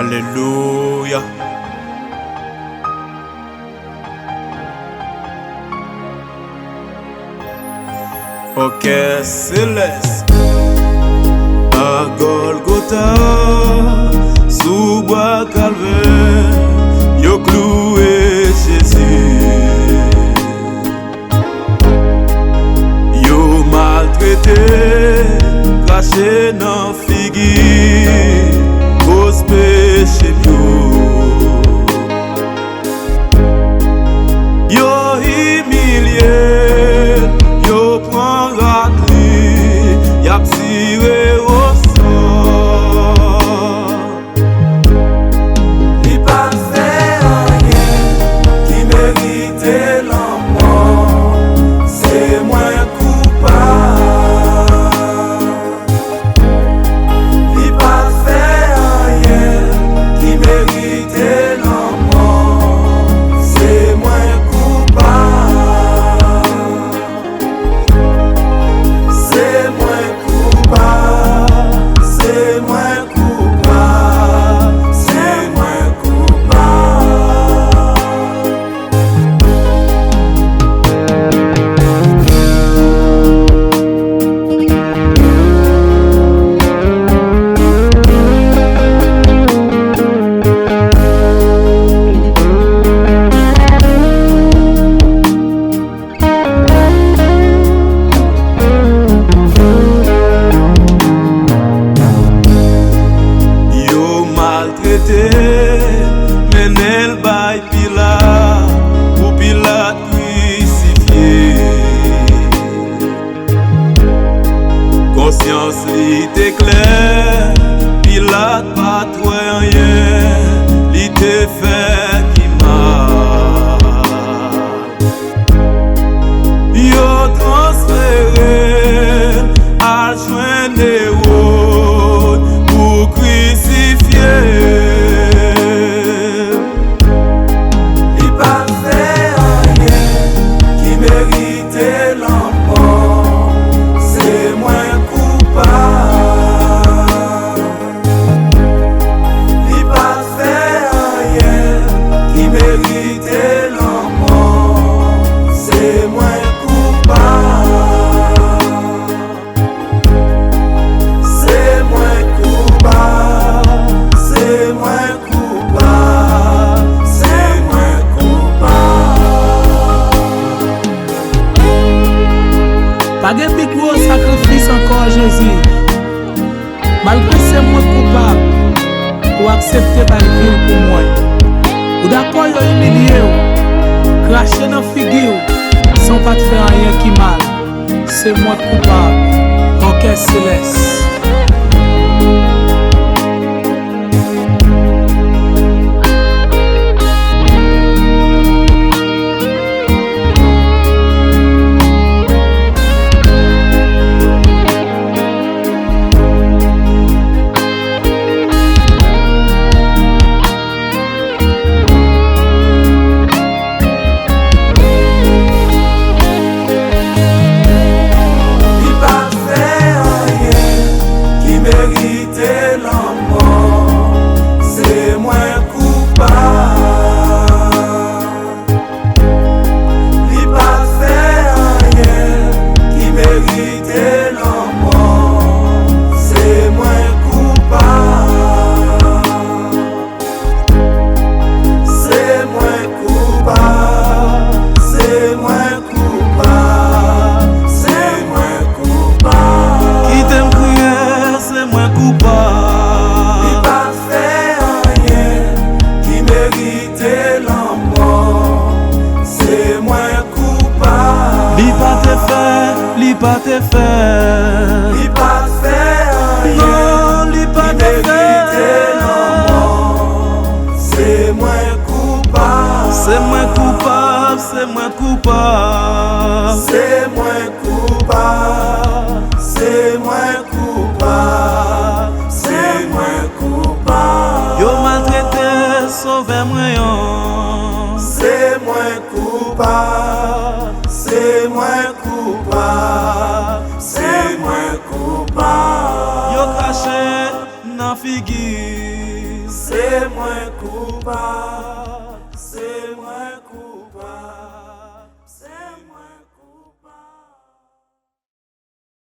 Alléluia. Ok, céleste. À Golgotha, sous bois calvaire, yo cloué Jésus. Yo maltraité, caché dans figure, cause péché yo humilié, yo prend raclé, y'a tiré au sort. Il pas fait rien qui méritait la mort, c'est moi coupable. Il pas fait rien qui méritait la mort, c'est moi coupable. C'est moi coupable, c'est moi coupable, c'est moi coupable. Yo maltraité, mené le bail Pilate, pour Pilate crucifié. Conscience li était claire, Pilate pas trouvé rien, li te fait qui mal. Yo transféré à joindre des routes pour crucifier. Il pas fait rien qui méritait la mort, c'est moi coupable. Il pas fait rien qui méritait la mort, c'est moi coupable. C'est moi coupable, c'est moi coupable, c'est moi coupable. Pas de plus gros sacrifice encore Jésus. Malgré c'est moi coupable, ou accepter par ville pour moi. Ou d'accord yo humilié ou, cracher dans figure sans pas te faire rien qui mal. C'est moi coupable. Ok céleste. Il pas fait rien qui méritait la mort, c'est moi coupable. Il pas fait rien qui méritait la mort, c'est moi coupable. C'est moi coupable, c'est moi coupable, c'est moi coupable. Qui t'aime crier, c'est moi Il coupable. pas fait rien qui méritait la mort, c'est moi coupable. Li pas te fait, li pas te fait. Il pas fait rien Non, li pas qui te méritait la fait. mort, c'est moi coupable. C'est moi coupable, c'est moi coupable. C'est moi coupable, c'est moi coupable, c'est moi coupable. Yo maltraité, sauvé moi. C'est moi coupable, c'est moi coupable, c'est moi coupable. Yo caché dans figure. c'est moi coupable, c'est moi coupable.